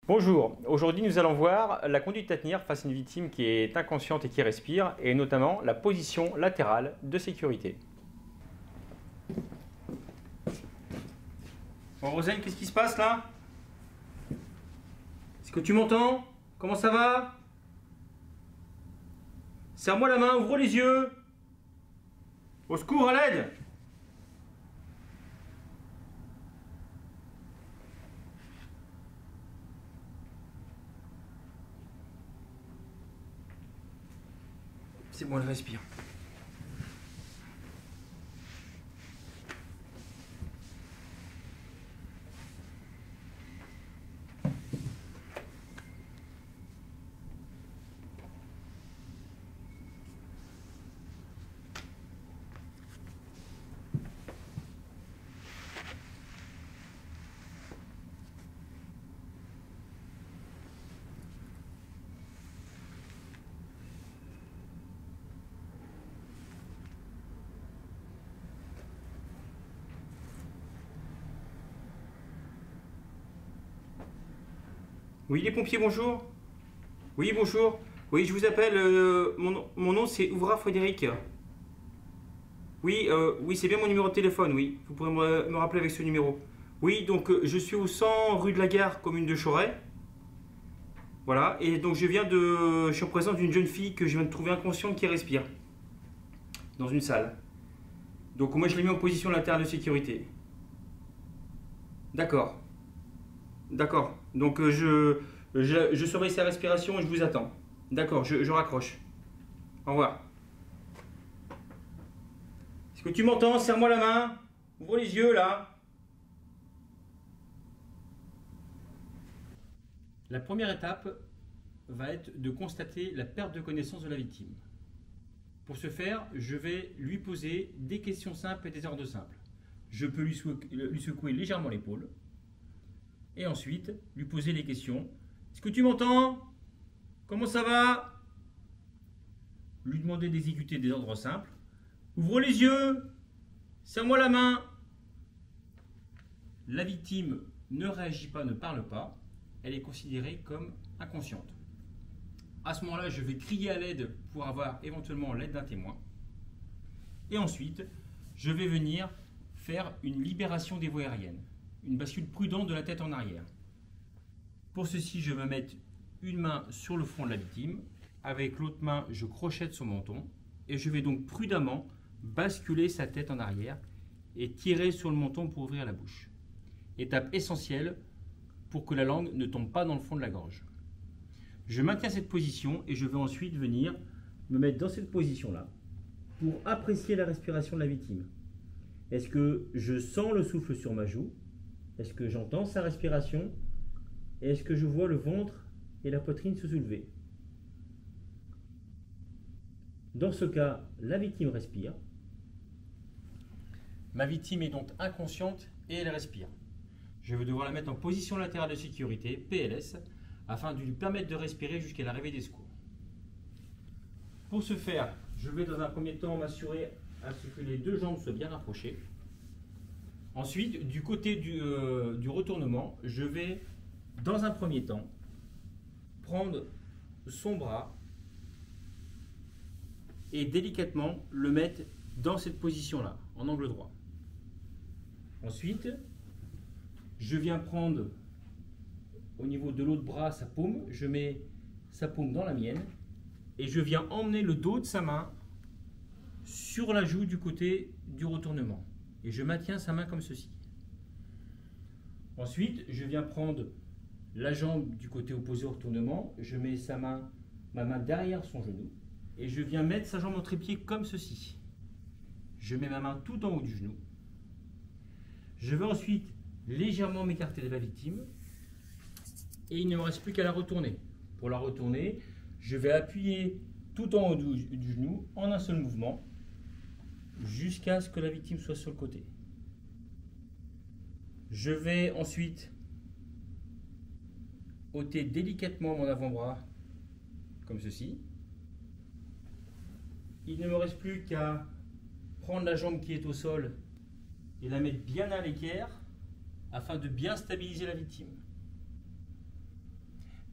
Bonjour, aujourd'hui nous allons voir la conduite à tenir face à une victime qui est inconsciente et qui respire, et notamment la position latérale de sécurité. Bon Rosane, qu'est-ce qui se passe là? Est-ce que tu m'entends? Comment ça va? Serre-moi la main, ouvre les yeux. Au secours, à l'aide! C'est bon, elle respire. Oui, les pompiers, bonjour. Oui, bonjour. Oui, je vous appelle. Mon nom c'est Ouvra Frédéric. Oui, oui, c'est bien mon numéro de téléphone, oui. Vous pourrez me rappeler avec ce numéro. Oui, donc je suis au 100 rue de la Gare, commune de Chauray. Voilà, et donc je suis en présence d'une jeune fille que je viens de trouver inconsciente qui respire. Dans une salle. Donc moi je l'ai mis en position latérale de sécurité. D'accord. D'accord. Donc je surveille sa respiration et je vous attends. D'accord, je raccroche. Au revoir. Est-ce que tu m'entends? Serre-moi la main. Ouvre les yeux là. La première étape va être de constater la perte de connaissance de la victime. Pour ce faire, je vais lui poser des questions simples et des ordres simples. Je peux lui secouer légèrement l'épaule. Et ensuite, lui poser les questions. Est-ce que tu m'entends? Comment ça va? Lui demander d'exécuter des ordres simples. Ouvre les yeux. Serre-moi la main. La victime ne réagit pas, ne parle pas. Elle est considérée comme inconsciente. À ce moment-là, je vais crier à l'aide pour avoir éventuellement l'aide d'un témoin. Et ensuite, je vais venir faire une libération des voies aériennes. Une bascule prudente de la tête en arrière. Pour ceci, je vais mettre une main sur le front de la victime. Avec l'autre main, je crochette son menton. Et je vais donc prudemment basculer sa tête en arrière et tirer sur le menton pour ouvrir la bouche. Étape essentielle pour que la langue ne tombe pas dans le fond de la gorge. Je maintiens cette position et je vais ensuite venir me mettre dans cette position-là pour apprécier la respiration de la victime. Est-ce que je sens le souffle sur ma joue? Est-ce que j'entends sa respiration? Et est-ce que je vois le ventre et la poitrine se soulever? Dans ce cas, la victime respire. Ma victime est donc inconsciente et elle respire. Je vais devoir la mettre en position latérale de sécurité, PLS, afin de lui permettre de respirer jusqu'à l'arrivée des secours. Pour ce faire, je vais dans un premier temps m'assurer à ce que les deux jambes soient bien rapprochées. Ensuite, du côté du retournement, je vais, dans un premier temps, prendre son bras et délicatement le mettre dans cette position-là, en angle droit. Ensuite, je viens prendre au niveau de l'autre bras sa paume, je mets sa paume dans la mienne et je viens emmener le dos de sa main sur la joue du côté du retournement. Et je maintiens sa main comme ceci. Ensuite, je viens prendre la jambe du côté opposé au retournement, je mets ma main derrière son genou et je viens mettre sa jambe en trépied comme ceci. Je mets ma main tout en haut du genou. Je vais ensuite légèrement m'écarter de la victime et il ne me reste plus qu'à la retourner. Pour la retourner, je vais appuyer tout en haut du genou en un seul mouvement jusqu'à ce que la victime soit sur le côté. Je vais ensuite ôter délicatement mon avant-bras comme ceci. Il ne me reste plus qu'à prendre la jambe qui est au sol et la mettre bien à l'équerre afin de bien stabiliser la victime.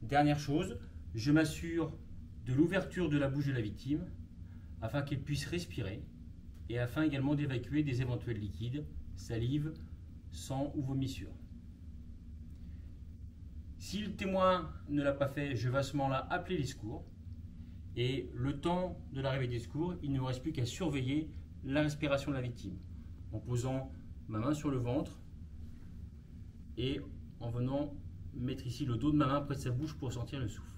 Dernière chose, je m'assure de l'ouverture de la bouche de la victime afin qu'elle puisse respirer et afin également d'évacuer des éventuels liquides, salive, sang ou vomissure. Si le témoin ne l'a pas fait, je vais à ce moment-là appeler les secours. Et le temps de l'arrivée des secours, il ne me reste plus qu'à surveiller la respiration de la victime en posant ma main sur le ventre et en venant mettre ici le dos de ma main près de sa bouche pour sentir le souffle.